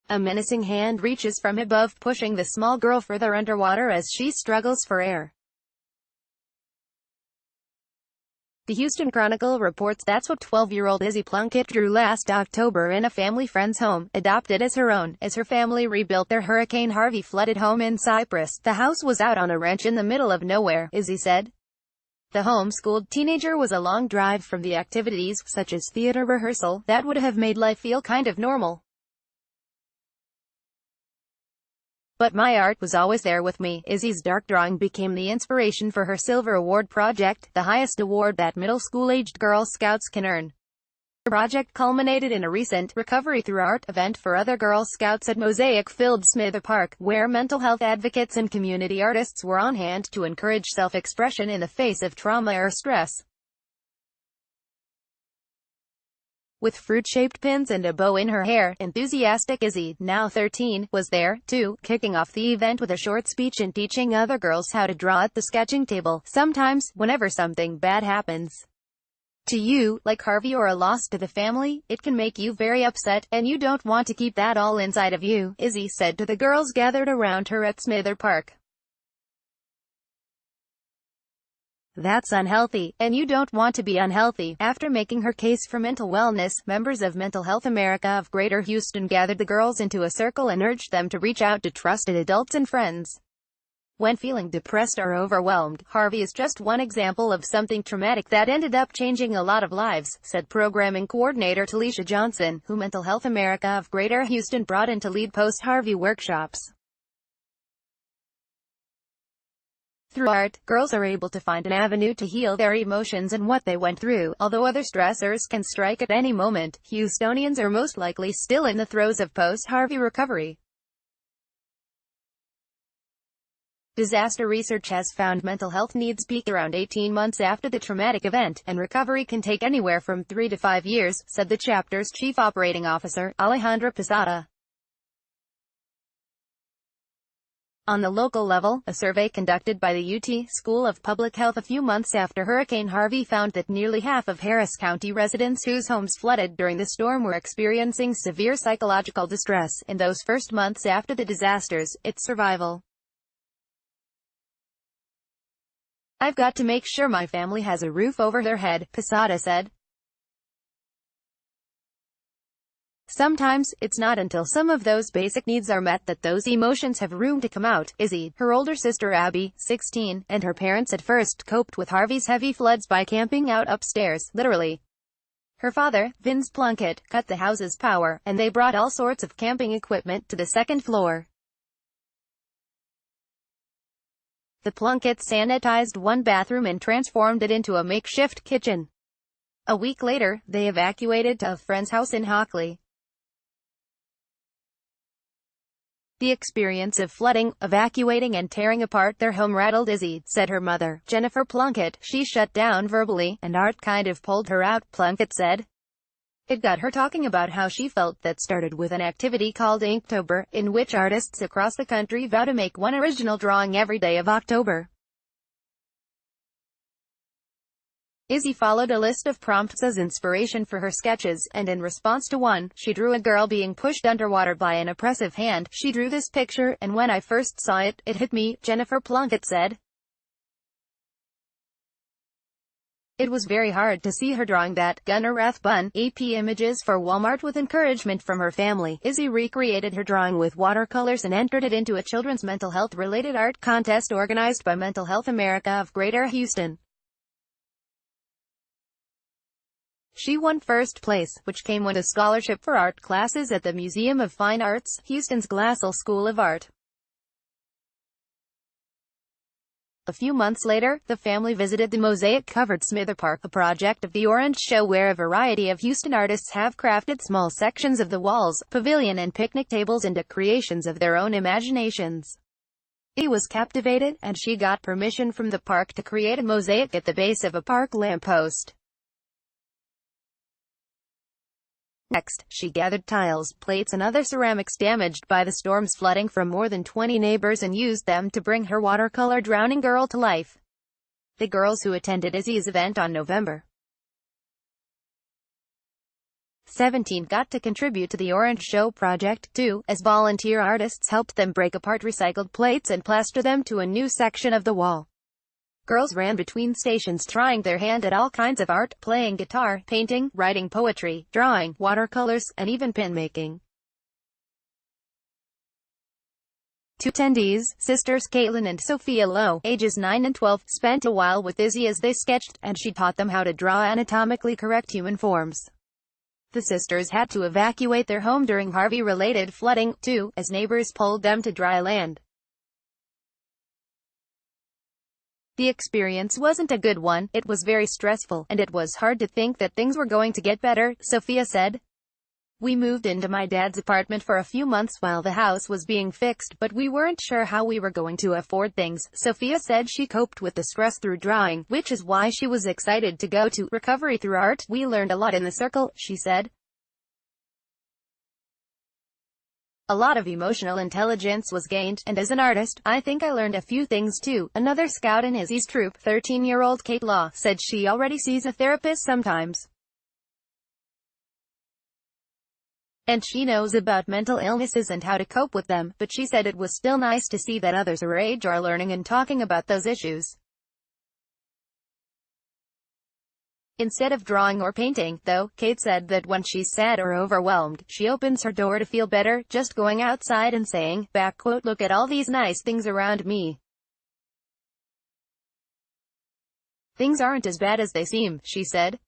A menacing hand reaches from above, pushing the small girl further underwater as she struggles for air. The Houston Chronicle reports that's what 12-year-old Izzy Plunkett drew last October in a family friend's home, adopted as her own, as her family rebuilt their Hurricane Harvey flooded home in Cyprus. The house was out on a ranch in the middle of nowhere, Izzy said. The homeschooled teenager was a long drive from the activities, such as theater rehearsal, that would have made life feel kind of normal. But my art was always there with me. Izzy's dark drawing became the inspiration for her Silver Award project, the highest award that middle school-aged Girl Scouts can earn. The project culminated in a recent Recovery Through Art event for other Girl Scouts at mosaic-filled Smither Park, where mental health advocates and community artists were on hand to encourage self-expression in the face of trauma or stress. With fruit-shaped pins and a bow in her hair, enthusiastic Izzy, now 13, was there, too, kicking off the event with a short speech and teaching other girls how to draw at the sketching table. Sometimes, whenever something bad happens to you, like Harvey or a loss to the family, it can make you very upset, and you don't want to keep that all inside of you, Izzy said to the girls gathered around her at Smither Park. That's unhealthy, and you don't want to be unhealthy. After making her case for mental wellness, members of Mental Health America of Greater Houston gathered the girls into a circle and urged them to reach out to trusted adults and friends when feeling depressed or overwhelmed. Harvey is just one example of something traumatic that ended up changing a lot of lives, said programming coordinator Talisha Johnson, who Mental Health America of Greater Houston brought in to lead Post-Harvey workshops. Through art, girls are able to find an avenue to heal their emotions and what they went through. Although other stressors can strike at any moment, Houstonians are most likely still in the throes of post-Harvey recovery. Disaster research has found mental health needs peak around 18 months after the traumatic event, and recovery can take anywhere from 3 to 5 years, said the chapter's chief operating officer, Alejandra Posada. On the local level, a survey conducted by the UT School of Public Health a few months after Hurricane Harvey found that nearly half of Harris County residents whose homes flooded during the storm were experiencing severe psychological distress in those first months after the disasters. It's survival. I've got to make sure my family has a roof over their head, Posada said. Sometimes, it's not until some of those basic needs are met that those emotions have room to come out. Izzy, her older sister Abby, 16, and her parents at first coped with Harvey's heavy floods by camping out upstairs, literally. Her father, Vince Plunkett, cut the house's power, and they brought all sorts of camping equipment to the second floor. The Plunketts sanitized one bathroom and transformed it into a makeshift kitchen. A week later, they evacuated to a friend's house in Hockley. The experience of flooding, evacuating and tearing apart their home rattled Izzy, said her mother, Jennifer Plunkett. She shut down verbally, and art kind of pulled her out, Plunkett said. It got her talking about how she felt. That started with an activity called Inktober, in which artists across the country vow to make one original drawing every day of October. Izzy followed a list of prompts as inspiration for her sketches, and in response to one, she drew a girl being pushed underwater by an oppressive hand. She drew this picture, and when I first saw it, it hit me, Jennifer Plunkett said. It was very hard to see her drawing that. Gunnar Rathbun, AP Images for Walmart. With encouragement from her family, Izzy recreated her drawing with watercolors and entered it into a children's mental health-related art contest organized by Mental Health America of Greater Houston. She won first place, which came with a scholarship for art classes at the Museum of Fine Arts, Houston's Glassell School of Art. A few months later, the family visited the mosaic-covered Smither Park, a project of the Orange Show where a variety of Houston artists have crafted small sections of the walls, pavilion and picnic tables into creations of their own imaginations. He was captivated, and she got permission from the park to create a mosaic at the base of a park lamppost. Next, she gathered tiles, plates and other ceramics damaged by the storm's flooding from more than 20 neighbors and used them to bring her watercolor drowning girl to life. The girls who attended Izzy's event on November 17 got to contribute to the Orange Show project, too, as volunteer artists helped them break apart recycled plates and plaster them to a new section of the wall. Girls ran between stations trying their hand at all kinds of art, playing guitar, painting, writing poetry, drawing, watercolors, and even pin making. 2 attendees, sisters Caitlin and Sophia Lowe, ages 9 and 12, spent a while with Izzy as they sketched, and she taught them how to draw anatomically correct human forms. The sisters had to evacuate their home during Harvey-related flooding, too, as neighbors pulled them to dry land. The experience wasn't a good one, it was very stressful, and it was hard to think that things were going to get better, Sophia said. We moved into my dad's apartment for a few months while the house was being fixed, but we weren't sure how we were going to afford things. Sophia said she coped with the stress through drawing, which is why she was excited to go to recovery through art. We learned a lot in the circle, she said. A lot of emotional intelligence was gained, and as an artist, I think I learned a few things too. Another scout in Izzy's troop, 13-year-old Kate Law, said she already sees a therapist sometimes. And she knows about mental illnesses and how to cope with them, but she said it was still nice to see that others her age are learning and talking about those issues. Instead of drawing or painting, though, Kate said that when she's sad or overwhelmed, she opens her door to feel better, just going outside and saying, "Look at all these nice things around me. Things aren't as bad as they seem," she said.